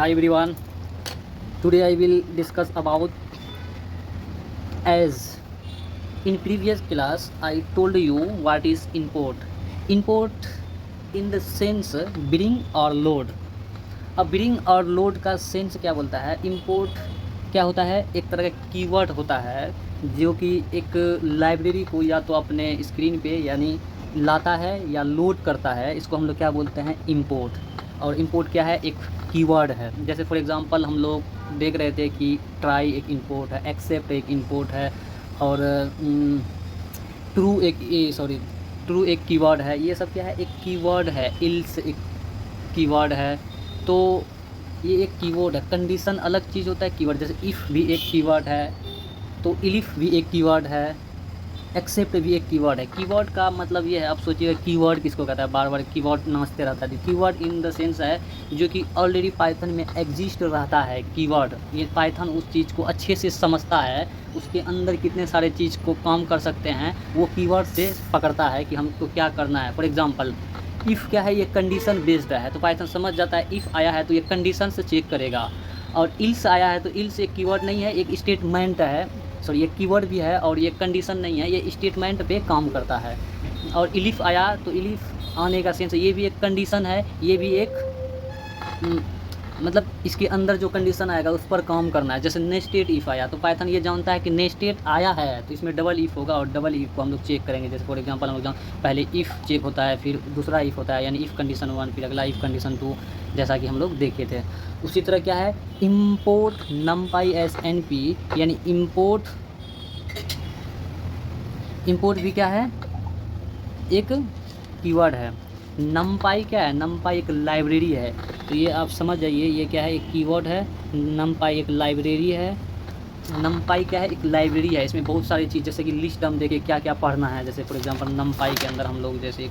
Hi everyone. Today I will discuss about as in previous class I told you what is import. Import in the sense bring or load. अब bring और load का sense क्या बोलता है? import क्या होता है? एक तरह का कीवर्ड होता है जो कि एक लाइब्रेरी को या तो अपने स्क्रीन पे यानी लाता है या लोड करता है। इसको हम लोग क्या बोलते हैं? इंपोर्ट। और इंपोर्ट क्या है? एक कीवर्ड है। जैसे फॉर एग्जांपल हम लोग देख रहे थे कि ट्राई एक इंपोर्ट है, एक्सेप्ट एक इंपोर्ट है और ट्रू एक कीवर्ड है। ये सब क्या है? एक कीवर्ड है। इल्स एक कीवर्ड है। तो ये एक कीवर्ड है। कंडीशन अलग चीज़ होता है कीवर्ड। जैसे इफ़ भी एक कीवर्ड है, तो इलिफ भी एक कीवर्ड है, एक्सेप्ट भी एक कीवर्ड है। कीवर्ड का मतलब ये है, अब सोचिए कीवर्ड किसको कहता है? बार बार कीवर्ड नाचते रहता है। कीवर्ड इन द सेंस है जो कि ऑलरेडी पाइथन में एग्जिस्ट रहता है। कीवर्ड ये पाइथन उस चीज़ को अच्छे से समझता है, उसके अंदर कितने सारे चीज़ को काम कर सकते हैं वो कीवर्ड से पकड़ता है कि हमको क्या करना है। फॉर एग्जांपल इफ़ क्या है? ये कंडीशन बेस्ड है, तो पाइथन समझ जाता है इफ़ आया है तो ये कंडीशन से चेक करेगा। और इल्स आया है तो इल्स एक कीवर्ड नहीं है, एक स्टेटमेंट है। सॉरी, ये कीवर्ड भी है और ये कंडीशन नहीं है, ये स्टेटमेंट पे काम करता है। और इलिफ आया तो इलिफ आने का सेंस ये भी एक कंडीशन है, ये भी एक मतलब इसके अंदर जो कंडीशन आएगा उस पर काम करना है। जैसे नेस्टेड इफ़ आया तो पाइथन ये जानता है कि नेस्टेड आया है तो इसमें डबल इफ़ होगा और डबल इफ़ को हम लोग चेक करेंगे। जैसे फॉर एग्जांपल हम लोग पहले इफ़ चेक होता है, फिर दूसरा इफ़ होता है यानी इफ़ कंडीशन 1, फिर अगला इफ़ कंडीशन 2, जैसा कि हम लोग देखे थे। उसी तरह क्या है? Import numpy as N P यानी इम्पोर्ट भी क्या है? एक कीवर्ड है। नमपाई क्या है? नमपाई एक लाइब्रेरी है। तो ये आप समझ जाइए, ये क्या है? एक कीवर्ड है। नमपाई एक लाइब्रेरी है। नमपाई क्या है? एक लाइब्रेरी है। इसमें बहुत सारी चीज़, जैसे कि लिस्ट हम देखें क्या क्या पढ़ना है। जैसे फॉर एग्जांपल नमपाई के अंदर हम लोग जैसे एक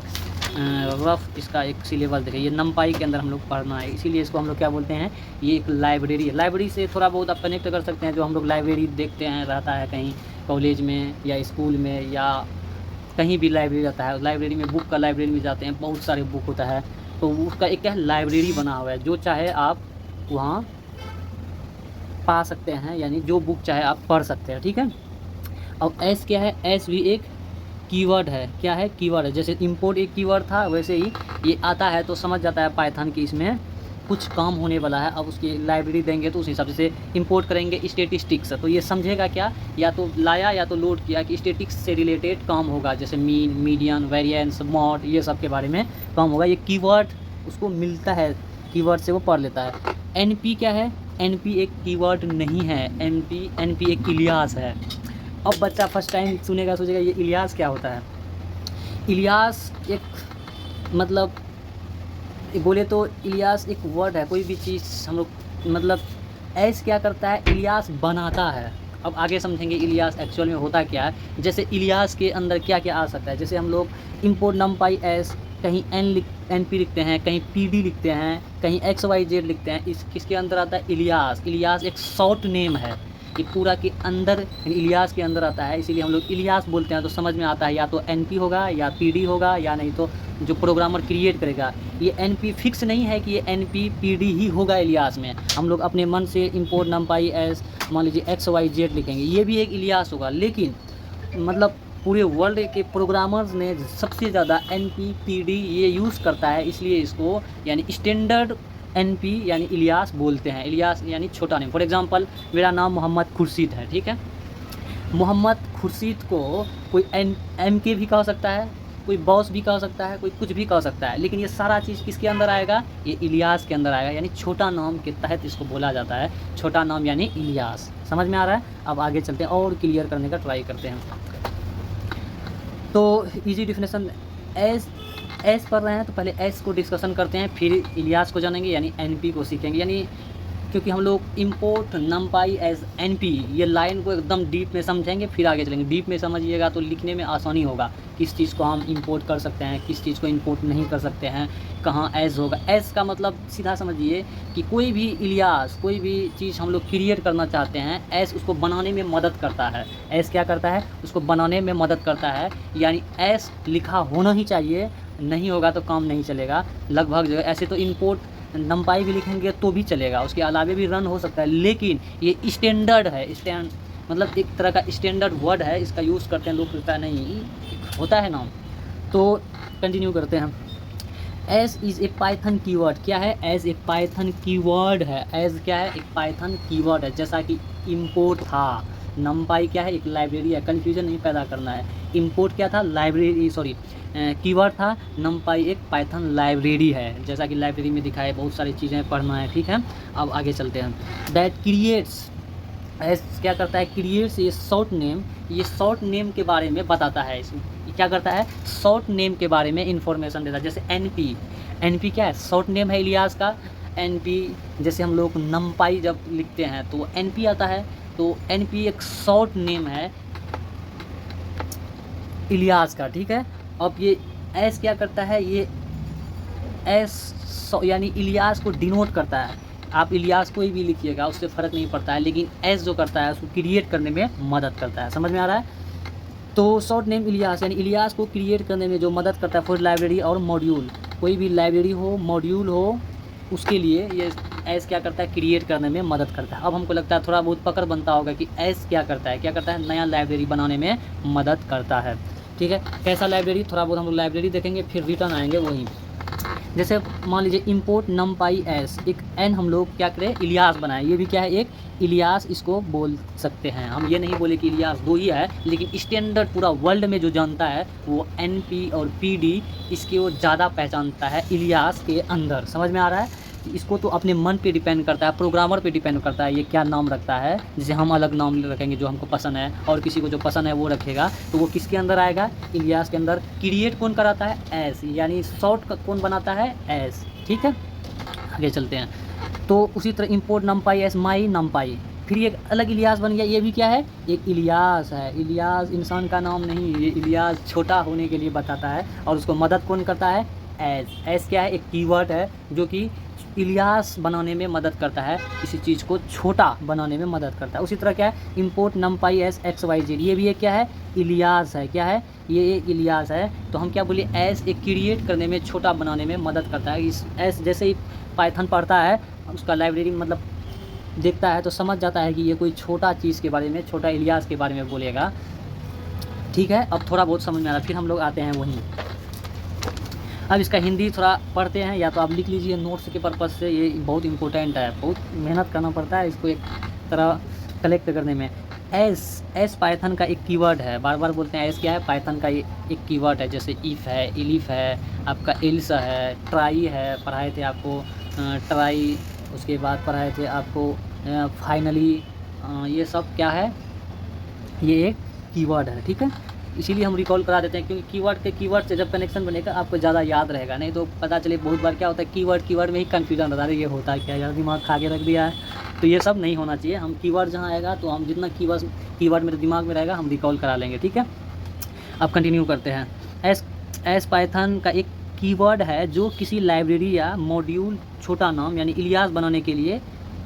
रफ इसका एक सिलेबस देखें, ये नमपाई के अंदर हम लोग पढ़ना है, इसीलिए इसको हम लोग क्या बोलते हैं? ये एक लाइब्रेरी है। लाइब्रेरी से थोड़ा बहुत आप कनेक्ट कर सकते हैं। जो हम लोग लाइब्रेरी देखते हैं रहता है कहीं कॉलेज में या स्कूल में या कहीं भी लाइब्रेरी रहता है। लाइब्रेरी में बुक का लाइब्रेरी में जाते हैं, बहुत सारे बुक होता है, तो उसका एक क्या है? लाइब्रेरी बना हुआ है। जो चाहे आप वहाँ पा सकते हैं, यानी जो बुक चाहे आप पढ़ सकते हैं। ठीक है। अब एस क्या है? एस भी एक कीवर्ड है। क्या है? कीवर्ड है। जैसे इंपोर्ट एक कीवर्ड था, वैसे ही ये आता है तो समझ जाता है पाइथन की इसमें कुछ काम होने वाला है। अब उसकी लाइब्रेरी देंगे तो उस हिसाब से इंपोर्ट करेंगे स्टैटिस्टिक्स, तो ये समझेगा क्या? या तो लाया या तो लोड किया कि स्टैटिक्स से रिलेटेड काम होगा, जैसे मीन, मीडियन, वेरिएंस, मॉड, ये सब के बारे में काम होगा। ये कीवर्ड उसको मिलता है, कीवर्ड से वो पढ़ लेता है। एनपी क्या है? एनपी एक कीवर्ड नहीं है। एनपी एक इलियास है। अब बच्चा फर्स्ट टाइम सुनेगा सोचेगा ये इलियास क्या होता है? इलियास एक मतलब बोले तो इलियास एक वर्ड है। कोई भी चीज़ हम लोग मतलब ऐस क्या करता है? इलियास बनाता है। अब आगे समझेंगे इलियास एक्चुअल में होता क्या है। जैसे इलियास के अंदर क्या क्या आ सकता है? जैसे हम लोग इंपोर्ट नमपाई एस, कहीं एन पी लिखते हैं, कहीं पी डी लिखते हैं, कहीं एक्स वाई जेड लिखते हैं, किसके अंदर आता है? इलियास। इलियास एक शॉर्ट नेम है, ये पूरा के अंदर इलियास के अंदर आता है, इसीलिए हम लोग इलियास बोलते हैं। तो समझ में आता है या तो एनपी होगा या पीडी होगा या नहीं तो जो प्रोग्रामर क्रिएट करेगा। ये एनपी फिक्स नहीं है कि ये एनपी पीडी ही होगा इलियास में। हम लोग अपने मन से इंपोर्ट नमपाई एस मान लीजिए एक्स वाई जेड लिखेंगे, ये भी एक इलियास होगा। लेकिन मतलब पूरे वर्ल्ड के प्रोग्रामर्स ने सबसे ज़्यादा एनपी पीडी ये यूज़ करता है, इसलिए इसको यानी स्टैंडर्ड एनपी यानी इलियास बोलते हैं। इलियास यानी छोटा नेम। फॉर एग्जांपल मेरा नाम मोहम्मद खुर्शीद है, ठीक है। मोहम्मद खुर्शीद को कोई एम के भी कह सकता है, कोई बॉस भी कह सकता है, कोई कुछ भी कह सकता है, लेकिन ये सारा चीज़ किसके अंदर आएगा? ये इलियास के अंदर आएगा, यानी छोटा नाम के तहत इसको बोला जाता है। छोटा नाम यानी इलियास। समझ में आ रहा है? अब आगे चलते हैं और क्लियर करने का ट्राई करते हैं। तो इजी डिफिनेशन एस पढ़ रहे हैं तो पहले एस को डिस्कशन करते हैं, फिर इलियास को जानेंगे यानी एनपी को सीखेंगे। यानी क्योंकि हम लोग इंपोर्ट नमपाई एज एनपी ये लाइन को एकदम डीप में समझेंगे, फिर आगे चलेंगे। डीप में समझिएगा तो लिखने में आसानी होगा, किस चीज़ को हम इंपोर्ट कर सकते हैं, किस चीज़ को इंपोर्ट नहीं कर सकते हैं, कहाँ एज होगा। एज का मतलब सीधा समझिए कि कोई भी इलियास, कोई भी चीज़ हम लोग क्रिएट करना चाहते हैं, एस उसको बनाने में मदद करता है। एस क्या करता है? उसको बनाने में मदद करता है, यानी एस लिखा होना ही चाहिए, नहीं होगा तो काम नहीं चलेगा। लगभग जो है ऐसे तो इंपोर्ट नमपाई भी लिखेंगे तो भी चलेगा, उसके अलावा भी रन हो सकता है, लेकिन ये स्टैंडर्ड है, मतलब एक तरह का स्टैंडर्ड वर्ड है, इसका यूज़ करते हैं लोग, कहता है नहीं होता है नाम। तो कंटिन्यू करते हैं। S is a Python keyword, क्या है, एज ए पाइथन कीवर्ड है, एज क्या है, एक पाइथन कीवर्ड है, जैसा कि इंपोर्ट था, नमपाई क्या है, एक लाइब्रेरी है, कन्फ्यूजन नहीं पैदा करना है, इंपोर्ट क्या था, लाइब्रेरी, सॉरी कीवर्ड था, नमपाई एक पाइथन लाइब्रेरी है, जैसा कि लाइब्रेरी में दिखाए, बहुत सारी चीज़ें पढ़ना है, ठीक है। अब आगे चलते हैं। दैट क्रिएट्स, एस क्या करता है, क्रिएट्स ये शॉर्ट नेम, ये शॉर्ट नेम के बारे में बताता है, इसमें क्या करता है, शॉर्ट नेम के बारे में इंफॉर्मेशन देता है, जैसे एनपी, एनपी क्या है, शॉर्ट नेम है इलियास का, एनपी, जैसे हम लोग नमपाई जब लिखते हैं तो एनपी आता है, तो एनपी एक शॉर्ट नेम है इलियास का, ठीक है। अब ये एस क्या करता है, ये एस यानी इलियास को डिनोट करता है, आप इलियास कोई भी लिखिएगा उससे फ़र्क नहीं पड़ता है, लेकिन एस जो करता है उसको क्रिएट करने में मदद करता है, समझ में आ रहा है। तो शॉर्ट नेम इलियास यानी इलियास को क्रिएट करने में जो मदद करता है फॉर लाइब्रेरी और मॉड्यूल, कोई भी लाइब्रेरी हो, मॉड्यूल हो, उसके लिए ये एस क्या करता है, क्रिएट करने में मदद करता है। अब हमको लगता है थोड़ा बहुत पकड़ बनता होगा कि एस क्या करता है, क्या करता है, नया लाइब्रेरी बनाने में मदद करता है, ठीक है। कैसा लाइब्रेरी, थोड़ा बहुत हम लोग लाइब्रेरी देखेंगे, फिर रिटर्न आएंगे वहीं। जैसे मान लीजिए इंपोर्ट नमपाई एस, एक एन हम लोग क्या करें, इलियास बनाए, ये भी क्या है, एक इलियास इसको बोल सकते हैं, हम ये नहीं बोले कि इलियास दो ही है, लेकिन स्टैंडर्ड पूरा वर्ल्ड में जो जानता है वो एनपी और पीडी, इसके वो ज़्यादा पहचानता है इलियास के अंदर, समझ में आ रहा है। इसको तो अपने मन पे डिपेंड करता है, प्रोग्रामर पे डिपेंड करता है ये क्या नाम रखता है, जैसे हम अलग नाम रखेंगे जो हमको पसंद है, और किसी को जो पसंद है वो रखेगा, तो वो किसके अंदर आएगा, इलियास के अंदर। क्रिएट कौन कराता है, एस, यानी शॉर्ट कौन बनाता है, एस, ठीक है। आगे चलते हैं। तो उसी तरह इंपोर्ट नमपाई एस माई नमपाई, फिर एक अलग इलियास बन गया, ये भी क्या है, एक इलियास है, इलियास इंसान का नाम नहीं, ये इलियास छोटा होने के लिए बताता है, और उसको मदद कौन करता है, एस, एस क्या है, एक कीवर्ड है जो कि इलियास बनाने में मदद करता है, किसी चीज़ को छोटा बनाने में मदद करता है। उसी तरह क्या है, import numpy as X Y Z, ये भी एक क्या है, इलियास है, क्या है, ये एक इलियास है, तो हम क्या बोले, एस एक क्रिएट करने में, छोटा बनाने में मदद करता है। इस एस जैसे ही पाइथन पढ़ता है, उसका लाइब्रेरी मतलब देखता है तो समझ जाता है कि ये कोई छोटा चीज़ के बारे में, छोटा इलियास के बारे में बोलेगा, ठीक है। अब थोड़ा बहुत समझ में आ रहा है, फिर हम लोग आते हैं वहीं। अब इसका हिंदी थोड़ा पढ़ते हैं, या तो आप लिख लीजिए नोट्स के पर्पज़ से, ये बहुत इंपॉर्टेंट है, बहुत मेहनत करना पड़ता है इसको एक तरह कलेक्ट करने में। एस पाइथन का एक कीवर्ड है, बार बार बोलते हैं एस क्या है, पाइथन का ये एक कीवर्ड है, जैसे इफ़ है, इलिफ है, आपका एल्स है, ट्राई है, पढ़ाए थे आपको ट्राई, उसके बाद पढ़ाए थे आपको फाइनली, ये सब क्या है, ये एक कीवर्ड है, ठीक है। इसीलिए हम रिकॉल करा देते हैं, क्योंकि कीवर्ड से जब कनेक्शन बनेगा आपको ज़्यादा याद रहेगा, नहीं तो पता चले बहुत बार क्या होता है, कीवर्ड में ही कन्फ्यूजन रहता है, ये होता है क्या यार, दिमाग खा के रख दिया है, तो ये सब नहीं होना चाहिए। हम कीवर्ड जहाँ आएगा तो हम जितना कीवर्ड मेरे दिमाग में रहेगा हम रिकॉल करा लेंगे, ठीक है। अब कंटिन्यू करते हैं। एस पाइथन का एक कीवर्ड है जो किसी लाइब्रेरी या मॉड्यूल, छोटा नाम यानी इलियास बनाने के लिए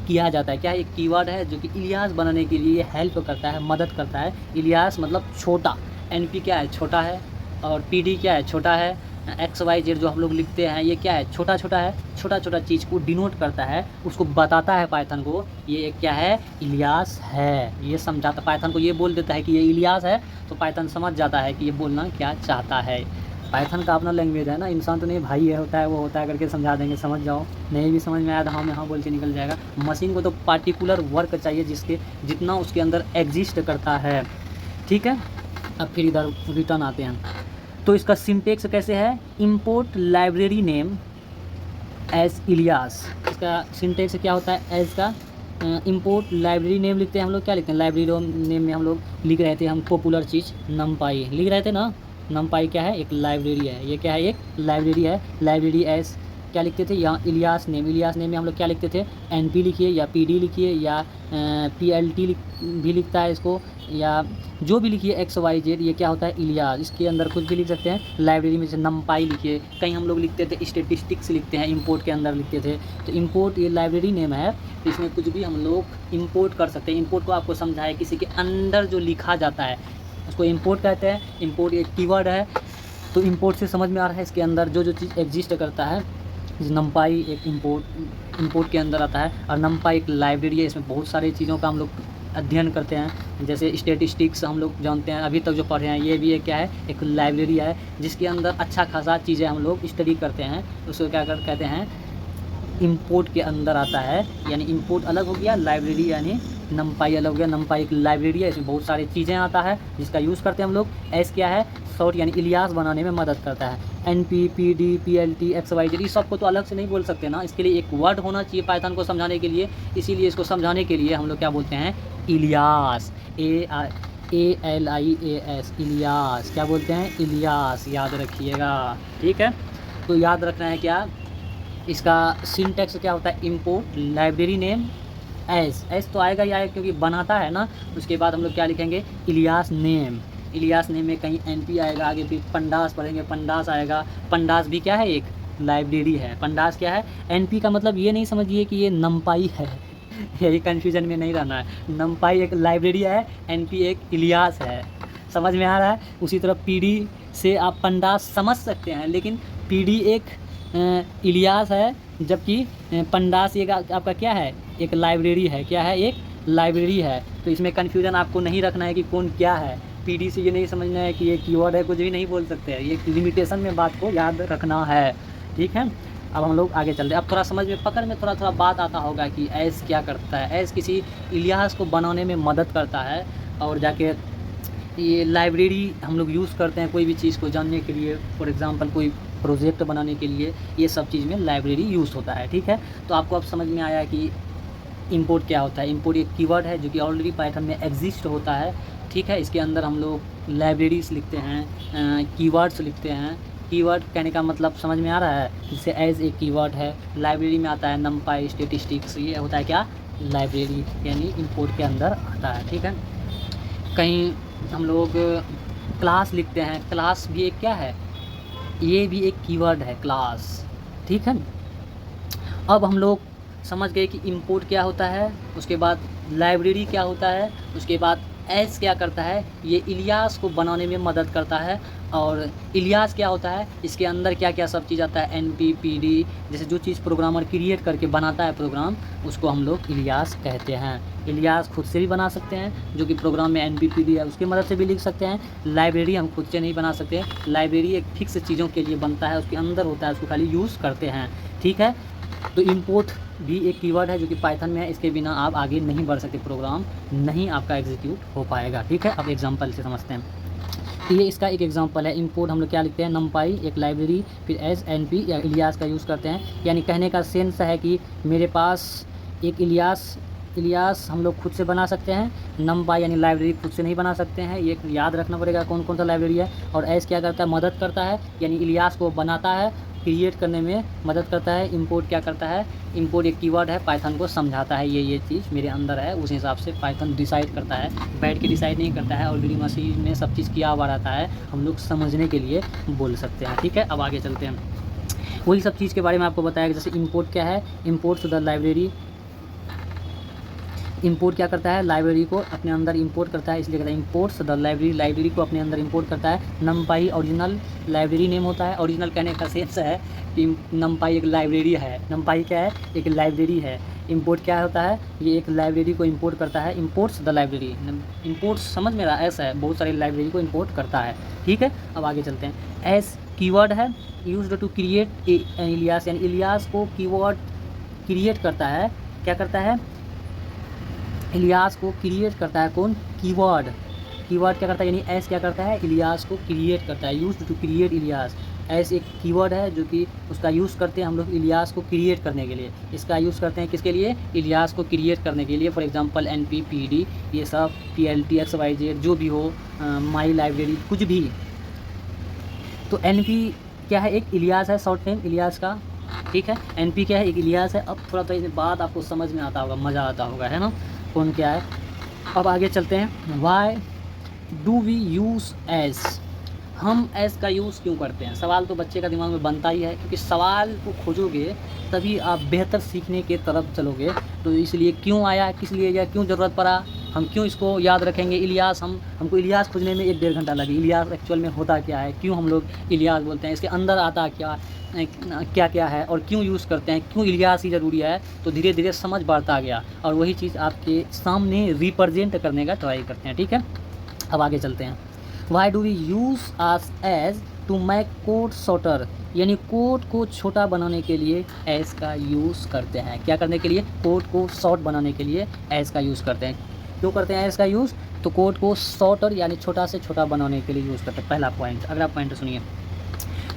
किया जाता है, क्या है, एक कीवर्ड है जो कि इलियास बनाने के लिए हेल्प करता है, मदद करता है। इलियास मतलब छोटा, एनपी क्या है, छोटा है, और पीडी क्या है, छोटा है, एक्स वाई जेड जो हम लोग लिखते हैं ये क्या है, छोटा छोटा है, छोटा छोटा चीज़ को डिनोट करता है, उसको बताता है पाइथन को, ये क्या है, इलियास है, ये समझाता, पाइथन को ये बोल देता है कि ये इलियास है, तो पाइथन समझ जाता है कि ये बोलना क्या चाहता है। पाइथन का अपना लैंग्वेज है ना, इंसान तो नहीं भाई ये होता है वो होता है करके समझा देंगे, समझ जाओ, नहीं भी समझ में आया तो हम यहाँ बोल के निकल जाएगा। मशीन को तो पार्टिकुलर वर्क चाहिए जिसके जितना उसके अंदर एग्जिस्ट करता है, ठीक है। अब फिर इधर रिटर्न आते हैं, तो इसका सिंटेक्स कैसे है, import library name as alias, इसका सिंटेक्स क्या होता है, एज का इंपोर्ट लाइब्रेरी नेम लिखते हैं हम लोग, क्या लिखते हैं, लाइब्रेरी नेम में हम लोग लिख रहे थे, हम पॉपुलर चीज़ नमपाई लिख रहे थे ना, नमपाई क्या है, एक लाइब्रेरी है, ये क्या है, एक लाइब्रेरी है, लाइब्रेरी एस क्या लिखते थे, यहाँ इलियास नेम में हम लोग क्या लिखते थे, एनपी लिखिए या पीडी लिखिए या पीएलटी भी लिखता है इसको, या जो भी लिखिए एक्स वाई जेड, ये क्या होता है, इलियास, इसके अंदर कुछ भी लिख सकते हैं। लाइब्रेरी में से नमपाई लिखिए, कहीं हम लोग लिखते थे स्टेटिस्टिक्स लिखते हैं, इंपोर्ट के अंदर लिखते थे, तो इंपोर्ट ये लाइब्रेरी नेम है, तो इसमें कुछ भी हम लोग इंपोर्ट कर सकते हैं। इंपोर्ट को आपको समझा है, किसी के अंदर जो लिखा जाता है उसको इंपोर्ट कहते हैं। इंपोर्ट एक कीवर्ड है, तो इंपोर्ट से समझ में आ रहा है इसके अंदर जो जो चीज़ एग्जिस्ट करता है नमपाई एक इंपोर्ट के अंदर आता है, और नमपाई एक लाइब्रेरी है। इसमें बहुत सारी चीज़ों का हम लोग अध्ययन करते हैं, जैसे स्टैटिस्टिक्स हम लोग जानते हैं, अभी तक जो पढ़े हैं, ये भी एक क्या है, एक लाइब्रेरी है जिसके अंदर अच्छा खासा चीज़ें हम लोग स्टडी करते हैं। उसको कहते हैं इंपोर्ट के अंदर आता है। यानी इंपोर्ट अलग हो गया, लाइब्रेरी यानी नमपाई अलग हो गया। नमपाई एक लाइब्रेरी है, इसमें बहुत सारी चीज़ें आता है जिसका यूज़ करते हैं हम लोग। एस क्या है, शॉर्ट यानी इलियास बनाने में मदद करता है। NP, PD, PLT, XYZ, इस सबको तो अलग से नहीं बोल सकते ना, इसके लिए एक वर्ड होना चाहिए पाइथन को समझाने के लिए। इसीलिए इसको समझाने के लिए हम लोग क्या बोलते हैं, इलियास, ALIAS, इलियास। क्या बोलते हैं, इलियास, याद रखिएगा, ठीक है। तो याद रखना है क्या, इसका सिंटैक्स क्या होता है, इंपोर्ट लाइब्रेरी नेम एस तो आएगा ही आएगा क्योंकि बनाता है ना। उसके बाद हम लोग क्या लिखेंगे, इलियास नेम। इलियास नेम में कहीं NP आएगा, आगे फिर पंडास पढ़ेंगे, पंडास आएगा। पंडास भी क्या है, एक लाइब्रेरी है। पंडास क्या है, NP का मतलब ये नहीं समझिए कि ये नमपाई है यही कन्फ्यूजन में नहीं रहना है। नमपाई एक लाइब्रेरी है, NP एक इलियास है, समझ में आ रहा है। उसी तरह PD से आप पंडास समझ सकते हैं, लेकिन PD एक इलियास है, जबकि पंडास एक आपका क्या है, एक लाइब्रेरी है। क्या है, एक लाइब्रेरी है। तो इसमें कन्फ्यूजन आपको नहीं रखना है कि कौन क्या है। PD से ये नहीं समझना है कि ये कीवर्ड है, कुछ भी नहीं बोल सकते हैं। ये लिमिटेशन में बात को याद रखना है, ठीक है। अब हम लोग आगे चलते हैं। अब थोड़ा समझ में, पकड़ में थोड़ा बात आता होगा कि एस क्या करता है। एस किसी इलियास को बनाने में मदद करता है, और जाके ये लाइब्रेरी हम लोग यूज़ करते हैं कोई भी चीज़ को जानने के लिए। फॉर एग्ज़ाम्पल कोई प्रोजेक्ट बनाने के लिए, ये सब चीज़ में लाइब्रेरी यूज़ होता है, ठीक है। तो आपको अब समझ में आया कि इंपोर्ट क्या होता है। इंपोर्ट एक कीवर्ड है जो कि ऑलरेडी पाइथन में एग्जिस्ट होता है, ठीक है। इसके अंदर हम लोग लाइब्रेरीज लिखते हैं, कीवर्ड्स लिखते हैं। कीवर्ड कहने का मतलब समझ में आ रहा है, जैसे एज एक कीवर्ड है, लाइब्रेरी में आता है नमपाई, स्टैटिस्टिक्स, ये होता है क्या, लाइब्रेरी, यानी इंपोर्ट के अंदर आता है, ठीक है। कहीं हम लोग क्लास लिखते हैं, क्लास भी एक क्या है, ये भी एक कीवर्ड है, क्लास, ठीक है। अब हम लोग समझ गए कि इंपोर्ट क्या होता है, उसके बाद लाइब्रेरी क्या होता है, उसके बाद एस क्या करता है, ये इलियास को बनाने में मदद करता है। और इलियास क्या होता है, इसके अंदर क्या क्या सब चीज़ आता है, NP, PD, जैसे जो चीज़ प्रोग्रामर क्रिएट करके बनाता है प्रोग्राम, उसको हम लोग इलियास कहते हैं। इलियास खुद से भी बना सकते हैं, जो कि प्रोग्राम में NP, PD है, उसकी मदद से भी लिख सकते हैं। लाइब्रेरी हम खुद से नहीं बना सकते, लाइब्रेरी एक फिक्स चीज़ों के लिए बनता है, उसके अंदर होता है, उसको खाली यूज़ करते हैं, ठीक है। तो इंपोर्ट भी एक कीवर्ड है जो कि पाइथन में है, इसके बिना आप आगे नहीं बढ़ सकते, प्रोग्राम नहीं आपका एग्जीक्यूट हो पाएगा, ठीक है। अब एग्जांपल से समझते हैं। ये इसका एक एग्जांपल है। इंपोर्ट हम लोग क्या लिखते हैं, नमपाई एक लाइब्रेरी, फिर एस NP या इलियास का यूज़ करते हैं। यानी कहने का सेंस है कि मेरे पास एक इलियास हम लोग खुद से बना सकते हैं, नमपाई यानी लाइब्रेरी खुद से नहीं बना सकते हैं। ये याद रखना पड़ेगा कौन कौन सा लाइब्रेरी है। और एस क्या करता है, मदद करता है, यानी इलियास को बनाता है, क्रिएट करने में मदद करता है। इंपोर्ट क्या करता है, इंपोर्ट एक कीवर्ड है, पाइथन को समझाता है, ये चीज़ मेरे अंदर है, उस हिसाब से पाइथन डिसाइड करता है, बैठ के डिसाइड नहीं करता है। ऑलरेडी मशीन में सब चीज़ किया हुआ रहता है, हम लोग समझने के लिए बोल सकते हैं, ठीक है। अब आगे चलते हैं, वही सब चीज़ के बारे में आपको बताया कि जैसे इंपोर्ट क्या है, import to the library. Import क्या करता है, लाइब्रेरी को अपने अंदर इंपोर्ट करता है, इसलिए कहता है इंपोर्ट्स द लाइब्रेरी, लाइब्रेरी को अपने अंदर इंपोर्ट करता है। नमपाई ओरिजिनल लाइब्रेरी नेम होता है। ओरिजिनल कहने का सेंस है कि नमपाई एक लाइब्रेरी है, नमपाई क्या है, एक लाइब्रेरी है। इंपोर्ट क्या होता है, ये एक लाइब्रेरी को इंपोर्ट करता है, इंपोर्ट्स द लाइब्रेरी। इंपोर्ट्स समझ में रहा, ऐसा है, बहुत सारी लाइब्रेरी को इंपोर्ट करता है, ठीक है। अब आगे चलते हैं। एस कीवर्ड है, used to create an alias, यानी इलियास को कीवर्ड क्रिएट करता है। क्या करता है, इलियास को क्रिएट करता है, कौन, कीवर्ड क्या करता है, यानी एस क्या करता है, इलियास को क्रिएट करता है, used to create alias. As एक कीवर्ड है जो कि उसका यूज़ करते हैं हम लोग इलियास को क्रिएट करने के लिए। इसका यूज़ करते हैं किसके लिए, इलियास को क्रिएट करने के लिए। फॉर एग्जांपल NP, PD, ये सब PLT, XYZ जो भी हो, माई लाइब्रेरी, कुछ भी। तो NP क्या है, एक इलियास है, शॉर्ट नेम इलियास का, ठीक है। NP क्या है, एक इलियास है। अब थोड़ा तो इस बात आपको समझ में आता होगा, मज़ा आता होगा, है ना, कौन क्या है। अब आगे चलते हैं। Why do we use as, हम एस का यूज़ क्यों करते हैं, सवाल तो बच्चे का दिमाग में बनता ही है, क्योंकि सवाल को खोजोगे तभी आप बेहतर सीखने के तरफ चलोगे। तो इसलिए क्यों आया, किस लिए या क्यों ज़रूरत पड़ा, हम क्यों इसको याद रखेंगे इलियास, हमको इलियास खोजने में 1-1.5 घंटा लगे, इलियास एक्चुअल में होता क्या है, क्यों हम लोग इलियास बोलते हैं, इसके अंदर आता क्या क्या है और क्यों यूज़ करते हैं, क्यों इलियास ही ज़रूरी है। तो धीरे धीरे समझ बढ़ता गया और वही चीज़ आपके सामने रिप्रेजेंट करने का ट्राई करते हैं। ठीक है, अब आगे चलते हैं। Why do we use as as to make code shorter, यानी कोड को छोटा बनाने के लिए एस का यूज़ करते हैं। क्या करने के लिए? कोड को शॉर्ट बनाने के लिए एस का यूज़ करते हैं। क्यों करते हैं एस का यूज़? तो कोड को शॉर्टर यानी छोटा से छोटा बनाने के लिए यूज़ करते हैं। पहला पॉइंट। अगला पॉइंट सुनिए,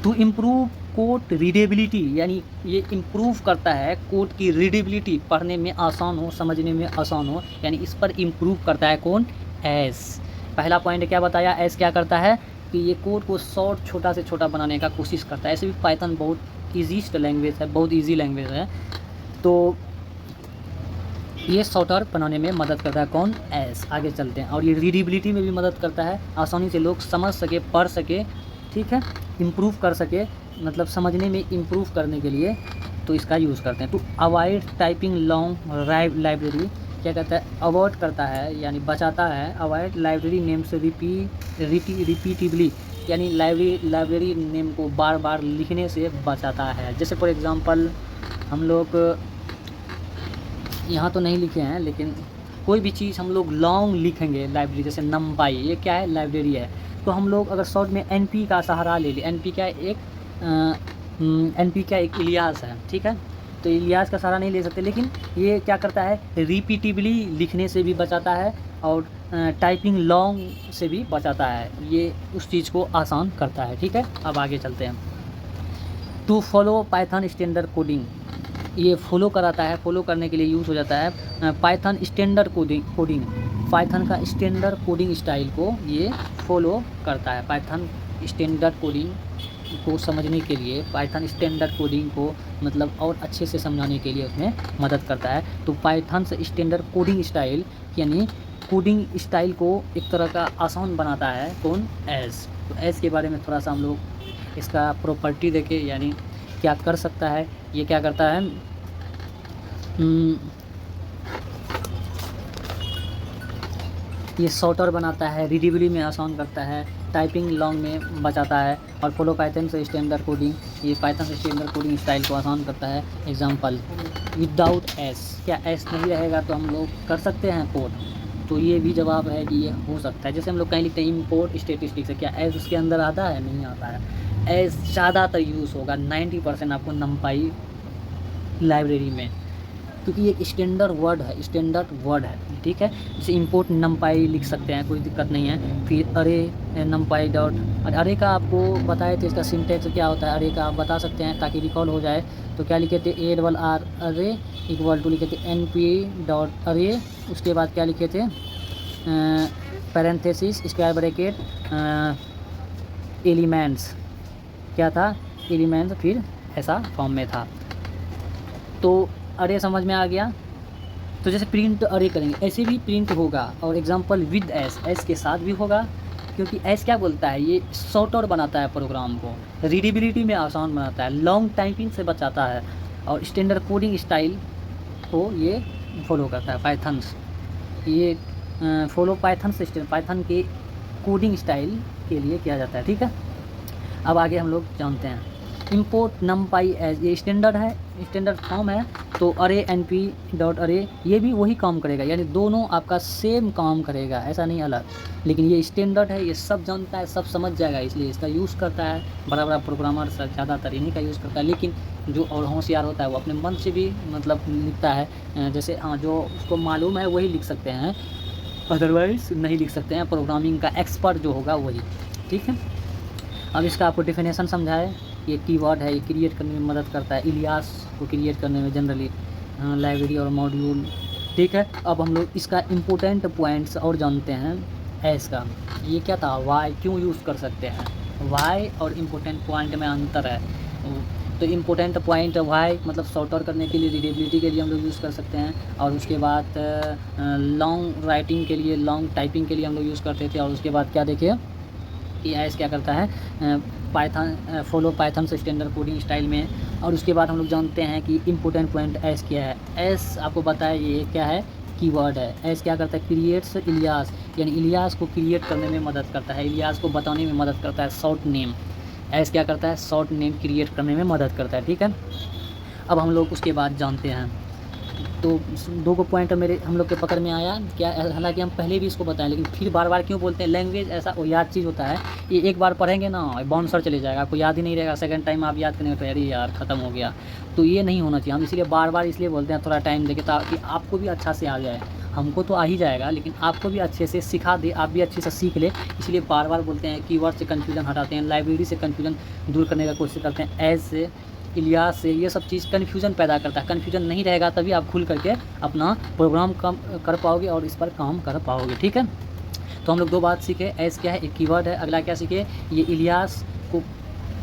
टू इम्प्रूव कोड रीडेबिलिटी, यानी ये इम्प्रूव करता है कोड की रीडेबिलिटी, पढ़ने में आसान हो, समझने में आसान हो, यानी इस पर इम्प्रूव करता है कौन? एस। पहला पॉइंट क्या बताया? एस क्या करता है कि ये कोड को शॉर्ट, छोटा से छोटा बनाने का कोशिश करता है। ऐसे भी पाइथन बहुत ईजीस्ट लैंग्वेज है, बहुत ईजी लैंग्वेज है, तो ये शॉर्टर बनाने में मदद करता है कौन? एस। आगे चलते हैं। और ये रीडेबिलिटी में भी मदद करता है, आसानी से लोग समझ सके, पढ़ सके, ठीक है, इम्प्रूव कर सके, मतलब समझने में इम्प्रूव करने के लिए तो इसका यूज़ करते हैं। To avoid typing long library, क्या कहता है? अवॉइड करता है यानी बचाता है, अवॉइड लाइब्रेरी नेम से रिपीटिवली, यानी लाइब्रेरी नेम को बार बार लिखने से बचाता है। जैसे फॉर एग्ज़ाम्पल हम लोग यहाँ तो नहीं लिखे हैं, लेकिन कोई भी चीज़ हम लोग लॉन्ग लिखेंगे लाइब्रेरी, जैसे नंपाई, ये क्या है? लाइब्रेरी है। तो हम लोग अगर शॉर्ट में एनपी का सहारा ले लें, एनपी क्या एक इलियास है, ठीक है, तो इलियास का सहारा नहीं ले सकते, लेकिन ये क्या करता है? रिपीटिवली लिखने से भी बचाता है और टाइपिंग लॉन्ग से भी बचाता है, ये उस चीज़ को आसान करता है। ठीक है, अब आगे चलते हैं। To follow Python standard coding, ये फॉलो कराता है, फॉलो करने के लिए यूज़ हो जाता है पाइथन स्टैंडर्ड कोडिंग, पाइथन का स्टैंडर्ड कोडिंग स्टाइल को ये फॉलो करता है। पाइथन स्टैंडर्ड कोडिंग को समझने के लिए, पाइथन स्टैंडर्ड कोडिंग को मतलब और अच्छे से समझाने के लिए उसमें मदद करता है। तो पाइथन से स्टैंडर्ड कोडिंग स्टाइल, यानी कोडिंग स्टाइल को एक तरह का आसान बनाता है कौन? एस। तो एस के बारे में थोड़ा सा हम लोग इसका प्रॉपर्टी देखें, यानी क्या कर सकता है। ये क्या करता है? ये शॉर्टर बनाता है, रीडेबिलिटी में आसान करता है, टाइपिंग लॉन्ग में बचाता है, और फॉलो पाइथन से स्टैंडर्ड कोडिंग, ये पाइथन से स्टैंडर्ड कोडिंग स्टाइल को आसान करता है। एग्जांपल, विदाउट एस, क्या एस नहीं रहेगा तो हम लोग कर सकते हैं कोड? तो ये भी जवाब है कि ये हो सकता है। जैसे हम लोग कहीं लिखते हैं इम्पोर्ट स्टैटिस्टिक्स, क्या एस उसके अंदर आता है? नहीं आता है। एस ज़्यादातर यूज़ होगा, 90% आपको नंपाई लाइब्रेरी में, क्योंकि ये स्टैंडर्ड वर्ड है, ठीक है। जैसे इंपोर्ट नंपाई लिख सकते हैं, कोई दिक्कत नहीं है। फिर अरे नंपाई डॉट, अरे का आपको बताए थे इसका सिंटेक्स क्या होता है, अरे का आप बता सकते हैं ताकि रिकॉल हो जाए। तो क्या लिखे थे? ARR अरे इक्वल टू लिखे थे NP डॉट अरे, उसके बाद क्या लिखे थे? पैरेंथेसिस स्क्वायर ब्रैकेट एलिमेंट्स, क्या था? एलिमेंट्स, फिर ऐसा फॉर्म में था। तो अरे समझ में आ गया। तो जैसे प्रिंट अरे करेंगे, ऐसे भी प्रिंट होगा। और एग्जांपल विद एस के साथ भी होगा, क्योंकि एस क्या बोलता है? ये शॉर्टर बनाता है प्रोग्राम को, रीडेबिलिटी में आसान बनाता है, लॉन्ग टाइपिंग से बचाता है, और स्टैंडर्ड कोडिंग स्टाइल को ये फॉलो करता है। पाइथन ये फॉलो पाइथन से पाइथन के कोडिंग स्टाइल के लिए किया जाता है। ठीक है, अब आगे हम लोग जानते हैं इंपोर्ट नमपाई एज, ये स्टैंडर्ड है, स्टैंडर्ड फॉर्म है। तो अरे NP डॉट अरे ये भी वही काम करेगा, यानी दोनों आपका सेम काम करेगा, ऐसा नहीं अलग। लेकिन ये स्टैंडर्ड है, ये सब जानता है, सब समझ जाएगा, इसलिए इसका यूज़ करता है। बड़ा बड़ा प्रोग्रामर ज़्यादातर इन्हीं का यूज़ करता है, लेकिन जो और होशियार होता है वो अपने मन से भी मतलब लिखता है। जैसे जो उसको मालूम है वही लिख सकते हैं, अदरवाइज़ नहीं लिख सकते हैं। प्रोग्रामिंग का एक्सपर्ट जो होगा वही। ठीक है, अब इसका आपको डेफिनेशन समझाए। ये कीवर्ड है, ये क्रिएट करने में मदद करता है, इलियास को क्रिएट करने में जनरली, लाइब्रेरी और मॉड्यूल। ठीक है, अब हम लोग इसका इम्पोर्टेंट पॉइंट्स और जानते हैं। एस का ये क्या था? वाई, क्यों यूज़ कर सकते हैं? वाई और इम्पोर्टेंट पॉइंट में अंतर है। तो इम्पोर्टेंट पॉइंट वाई मतलब शॉर्टर करने के लिए, रीडेबिलिटी के लिए हम लोग यूज़ कर सकते हैं, और उसके बाद लॉन्ग राइटिंग के लिए, लॉन्ग टाइपिंग के लिए हम लोग यूज़ करते थे। और उसके बाद क्या देखिए कि एस क्या करता है? पाइथन फॉलो पाइथन से स्टैंडर्ड कोडिंग स्टाइल में। और उसके बाद हम लोग जानते हैं कि इम्पोर्टेंट पॉइंट एस क्या है। एस आपको बताया ये क्या है? कीवर्ड है। एस क्या करता है, क्रिएट्स इलियास, यानी इलियास को क्रिएट करने में मदद करता है, इलियास को बताने में मदद करता है, शॉर्ट नेम। एस क्या करता है, शॉर्ट नेम क्रिएट करने में मदद करता है, ठीक है। अब हम लोग उसके बाद जानते हैं, तो 2 को पॉइंट मेरे हम लोग के पकड़ में आया क्या, हालांकि हम पहले भी इसको बताएं, लेकिन फिर बार बार क्यों बोलते हैं, लैंग्वेज ऐसा वो याद चीज़ होता है, ये एक बार पढ़ेंगे ना बाउंसर चले जाएगा, आपको याद ही नहीं रहेगा, सेकंड टाइम आप याद करेंगे तो अरे यार ख़त्म हो गया, तो ये नहीं होना चाहिए। हम इसलिए बार बार इसलिए बोलते हैं थोड़ा टाइम देके, ताकि आपको भी अच्छा से आ जाए। हमको तो आ ही जाएगा, लेकिन आपको भी अच्छे से सिखा दे, आप भी अच्छे से सीख ले, इसलिए बार बार बोलते हैं। कीवर्ड से कन्फ्यूजन हटाते हैं, लाइब्रेरी से कन्फ्यूजन दूर करने का कोशिश करते हैं, एज से, इलियास से, ये सब चीज़ कन्फ्यूजन पैदा करता है। कन्फ्यूजन नहीं रहेगा तभी आप खुल करके अपना प्रोग्राम कम कर पाओगे और इस पर काम कर पाओगे, ठीक है। तो हम लोग 2 बात सीखे, एस क्या है, एक कीवर्ड है। अगला क्या सीखे, ये इलियास को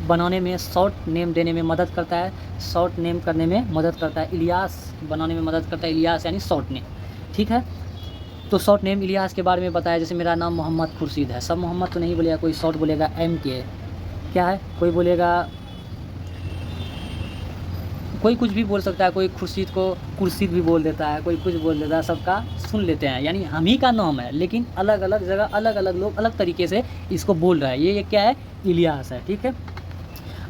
बनाने में, शॉर्ट नेम देने में मदद करता है, शॉर्ट नेम करने में मदद करता है, इलियास बनाने में मदद करता है, इलियास यानी शॉर्ट नेम, ठीक है। तो शॉर्ट नेम इलियास के बारे में बताया, जैसे मेरा नाम मोहम्मद खुर्शीद है, सब मोहम्मद तो नहीं बोलेगा, कोई शॉर्ट बोलेगा MK, क्या है, कोई बोलेगा, कोई कुछ भी बोल सकता है, कोई खुर्शीद को कुर्सीद भी बोल देता है, कोई कुछ बोल देता है, सबका सुन लेते हैं, यानी हम ही का नाम है, लेकिन अलग अलग जगह अलग अलग लोग अलग तरीके से इसको बोल रहा है, ये क्या है, इलियास है, ठीक है।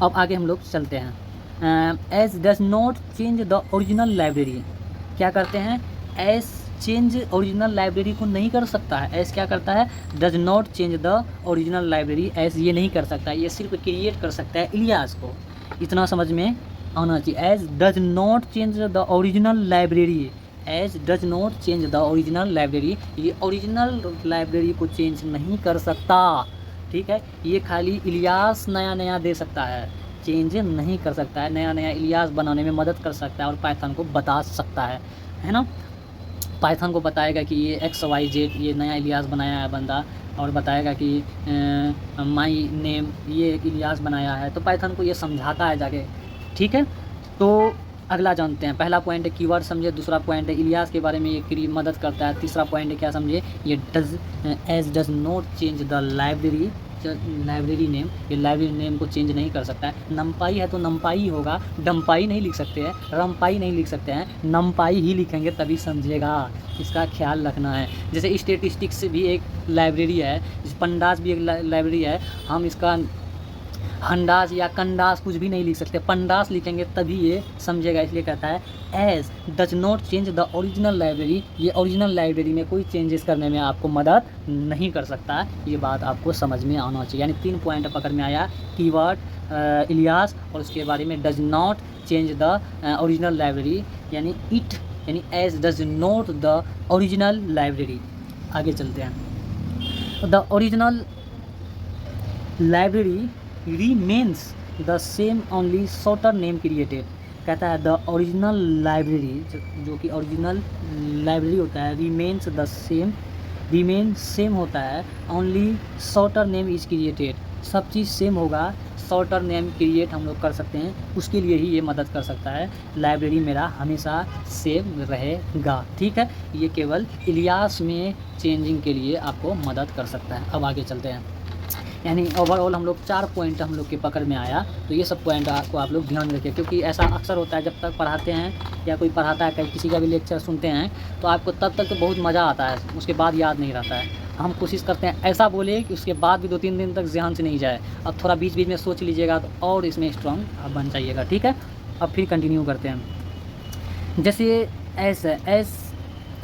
अब आगे हम लोग चलते हैं। S does not change the original library, क्या करते हैं, एस चेंज ओरिजिनल लाइब्रेरी को नहीं कर सकता है। एस क्या करता है, does not change the original library, S ये नहीं कर सकता है, ये सिर्फ क्रिएट कर सकता है इलियास को, इतना समझ में आना चाहिए। As does not change the original library, as does not change the original library, ये ओरिजिनल लाइब्रेरी को चेंज नहीं कर सकता, ठीक है। ये खाली इलियास नया नया दे सकता है, चेंज नहीं कर सकता है, नया नया इलियास बनाने में मदद कर सकता है और पाइथन को बता सकता है ना। पाइथन को बताएगा कि ये XYZ ये नया इलियास बनाया है बंदा, और बताएगा कि माई नेम ये एक इलियास बनाया है, तो पाइथन को ये समझाता है जाके, ठीक है। तो अगला जानते हैं, पहला पॉइंट है कीवर्ड समझे, दूसरा पॉइंट है इलियास के बारे में ये मदद करता है, तीसरा पॉइंट है क्या समझे, ये as does not change the library name, ये लाइब्रेरी नेम को चेंज नहीं कर सकता है। नमपाई है तो नमपाई ही होगा, डम्पाई नहीं लिख सकते हैं, रमपाई नहीं लिख सकते हैं, नमपाई ही लिखेंगे तभी समझेगा, इसका ख्याल रखना है। जैसे स्टैटिस्टिक्स भी एक लाइब्रेरी है, पंडास भी एक लाइब्रेरी है, हम इसका हंडास या कंडास कुछ भी नहीं लिख सकते, पंडास लिखेंगे तभी ये समझेगा, इसलिए कहता है as does not change the original library, ये ओरिजिनल लाइब्रेरी में कोई चेंजेस करने में आपको मदद नहीं कर सकता है, ये बात आपको समझ में आना चाहिए। यानी 3 पॉइंट पकड़ में आया, कीवर्ड, इलियास, और उसके बारे में does not change the original library, यानी इट, यानी as does not the original library. आगे चलते हैं, the original library remains the same only shorter name created, कहता है द ओरिजिनल लाइब्रेरी, जो कि ओरिजिनल लाइब्रेरी होता है, remains the same, remain same होता है, only shorter name is created, सब चीज़ सेम होगा, शॉर्टर नेम क्रिएट हम लोग कर सकते हैं, उसके लिए ही ये मदद कर सकता है, लाइब्रेरी मेरा हमेशा सेम रहेगा, ठीक है। ये केवल इलियास में चेंजिंग के लिए आपको मदद कर सकता है। अब आगे चलते हैं, यानी ओवरऑल हम लोग 4 पॉइंट हम लोग के पकड़ में आया, तो ये सब पॉइंट को आप लोग ध्यान रखें, क्योंकि ऐसा अक्सर होता है जब तक पढ़ाते हैं या कोई पढ़ाता है, कहीं किसी का भी लेक्चर सुनते हैं तो आपको तब तक तो बहुत मज़ा आता है, उसके बाद याद नहीं रहता है। हम कोशिश करते हैं ऐसा बोले कि उसके बाद भी 2-3 दिन तक ध्यान से नहीं जाए, अब थोड़ा बीच बीच में सोच लीजिएगा तो और इसमें स्ट्रॉन्ग बन जाइएगा, ठीक है। अब फिर कंटिन्यू करते हैं, जैसे एस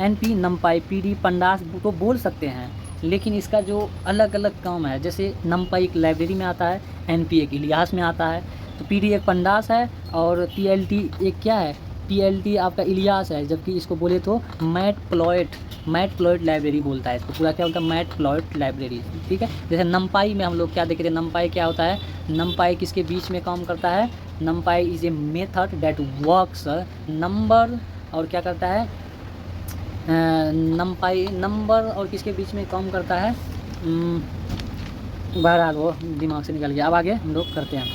NP नमपाई PD पंडास तो बोल सकते हैं, लेकिन इसका जो अलग अलग काम है, जैसे नमपाई एक लाइब्रेरी में आता है, NP एक इलियास में आता है, तो PD एक पंडास है, और TLT एक क्या है, TLT आपका इलियास है, जबकि इसको बोले तो मैटप्लॉयट लाइब्रेरी बोलता है, इसको पूरा क्या बोलता है, मैटप्लॉयट लाइब्रेरी, ठीक है। जैसे नमपाई में हम लोग क्या देख रहे हैं, नमपाई क्या होता है, नमपाई किसके बीच में काम करता है, नमपाई is a method that works number, और क्या करता है, नमपाई नंबर और किसके बीच में काम करता है, बहरहाल वो दिमाग से निकल गया। अब आगे हम लोग करते हैं,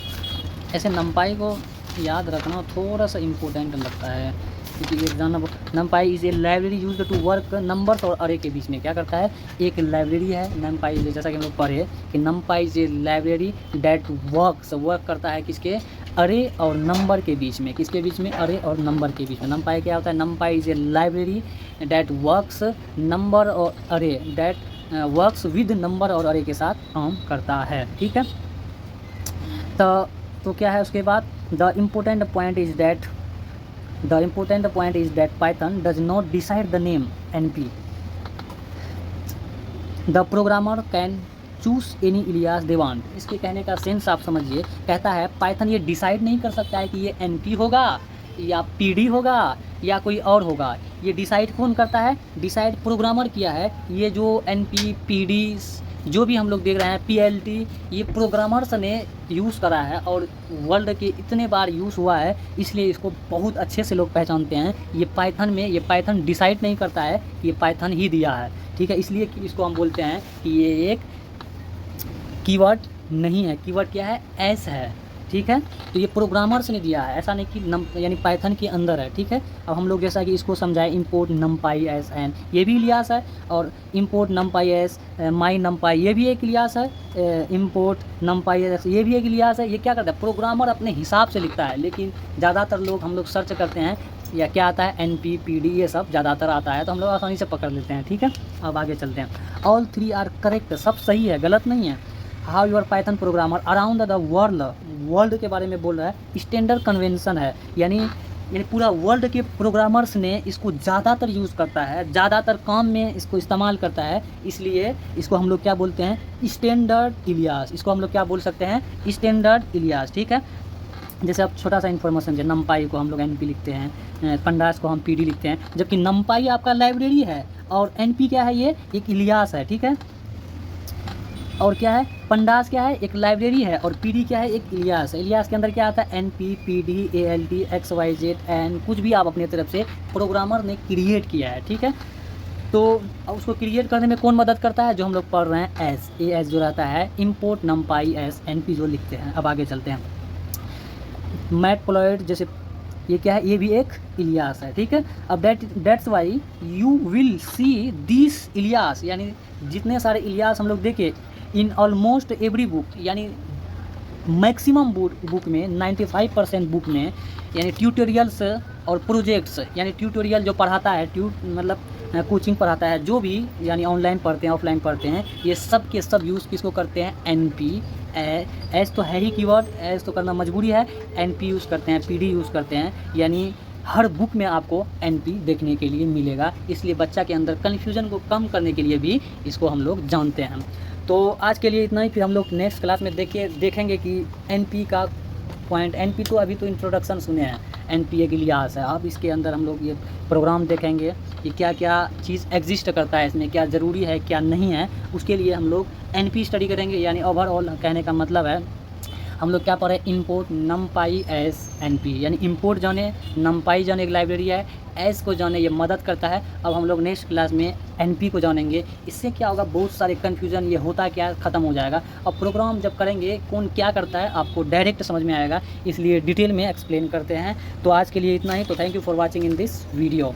ऐसे नमपाई को याद रखना थोड़ा सा इम्पोर्टेंट लगता है, क्योंकि exam numpy is a library use to work numbers और अरे के बीच में क्या करता है, एक लाइब्रेरी है नमपाई, जैसा कि हम लोग पढ़े कि नमपाई is a library that work करता है किसके, अरे और नंबर के बीच में, किसके बीच में, अरे और नंबर के बीच में। नमपाई क्या होता है, नमपाई is a library that works number और अरे, डैट वर्क्स विद नंबर और अरे के साथ काम करता है, ठीक है। तो क्या है उसके बाद, the important point is that Python does not decide the name NP, the programmer can choose any Ilyas they want. इसके कहने का सेंस आप समझिए, कहता है पाइथन ये डिसाइड नहीं कर सकता है कि ये NP होगा या PD होगा या कोई और होगा। ये डिसाइड कौन करता है, डिसाइड प्रोग्रामर किया है। ये जो NP PD जो भी हम लोग देख रहे हैं PLT, ये प्रोग्रामर्स ने यूज़ करा है और वर्ल्ड के इतने बार यूज़ हुआ है, इसलिए इसको बहुत अच्छे से लोग पहचानते हैं। ये पाइथन में, ये पाइथन डिसाइड नहीं करता है, ये पाइथन ही दिया है, ठीक है। इसलिए इसको हम बोलते हैं कि ये एक कीवर्ड नहीं है। कीवर्ड क्या है, एस है, ठीक है। तो ये प्रोग्रामर्स ने दिया है, ऐसा नहीं कि यानी पाइथन के अंदर है, ठीक है। अब हम लोग जैसा कि इसको समझाए, इंपोर्ट नमपाई एस एन, ये भी इलियास है, और इंपोर्ट नमपाई एस माई नमपाई, ये भी एक इलियास है, इंपोर्ट नमपाई एस, ये भी एक इलियास है। ये क्या करता है, प्रोग्रामर अपने हिसाब से लिखता है, लेकिन ज़्यादातर लोग हम लोग सर्च करते हैं या क्या आता है, NP PD ये सब ज़्यादातर आता है, तो हम लोग आसानी से पकड़ लेते हैं, ठीक है। अब आगे चलते हैं। ऑल 3 आर करेक्ट, सब सही है, गलत नहीं है। How your Python programmer around the world के बारे में बोल रहा है। स्टैंडर्ड कन्वेंशन है, यानी पूरा वर्ल्ड के प्रोग्रामर्स ने इसको ज़्यादातर यूज़ करता है, ज़्यादातर काम में इसको इस्तेमाल करता है, इसलिए इसको हम लोग क्या बोलते हैं, स्टैंडर्ड इलियास। इसको हम लोग क्या बोल सकते हैं, स्टैंडर्ड इलियास, ठीक है। जैसे अब छोटा सा इन्फॉर्मेशन है, नमपाई को हम लोग NP लिखते हैं, पंडास को हम PD लिखते हैं, जबकि नमपाई आपका लाइब्रेरी है और NP क्या है, ये एक इलियास है, ठीक है। और क्या है, पंडास क्या है, एक लाइब्रेरी है, और PD क्या है, एक इलियास है। इलियास के अंदर क्या आता है, NP PD ALT XYZ N, कुछ भी आप अपने तरफ से प्रोग्रामर ने क्रिएट किया है, ठीक है। तो उसको क्रिएट करने में कौन मदद करता है, जो हम लोग पढ़ रहे हैं एस जो रहता है, इंपोर्ट नमपाई एस NP जो लिखते हैं। अब आगे चलते हैं। मैटप्लॉयड जैसे ये क्या है, ये भी एक इलियास है, ठीक है। अब that's why you will see this Ilyas, यानी जितने सारे इलियास हम लोग देखे इन ऑलमोस्ट एवरी बुक, यानी मैक्सिमम बुक में 95% बुक में, यानी ट्यूटोरियल्स और प्रोजेक्ट्स, यानी ट्यूटोरियल जो पढ़ाता है, मतलब कोचिंग पढ़ाता है, जो भी यानी ऑनलाइन पढ़ते हैं ऑफलाइन पढ़ते हैं, ये सब के सब यूज़ किसको करते हैं, NP एस तो है ही कीवर्ड, एस तो करना मजबूरी है, NP यूज़ करते हैं, PD यूज़ करते हैं, यानी हर बुक में आपको NP देखने के लिए मिलेगा। इसलिए बच्चा के अंदर कन्फ्यूजन को कम करने के लिए भी इसको हम लोग जानते हैं। तो आज के लिए इतना ही, फिर हम लोग नेक्स्ट क्लास में देखेंगे कि NP का पॉइंट, NP तो अभी तो इंट्रोडक्शन सुने हैं, NP एक इलियास है। अब इसके अंदर हम लोग ये प्रोग्राम देखेंगे कि क्या क्या चीज़ एग्जिस्ट करता है इसमें, क्या ज़रूरी है क्या नहीं है, उसके लिए हम लोग NP स्टडी करेंगे। यानी ओवरऑल कहने का मतलब है हम लोग क्या पढ़े, इंपोर्ट नमपाई एस NP, यानी इंपोर्ट जाने, नमपाई जाने एक लाइब्रेरी है, एस को जाने ये मदद करता है। अब हम लोग नेक्स्ट क्लास में NP को जानेंगे। इससे क्या होगा, बहुत सारे कन्फ्यूजन ये होता क्या ख़त्म हो जाएगा। अब प्रोग्राम जब करेंगे कौन क्या करता है आपको डायरेक्ट समझ में आएगा, इसलिए डिटेल में एक्सप्लेन करते हैं। तो आज के लिए इतना ही। तो thank you for watching in this video.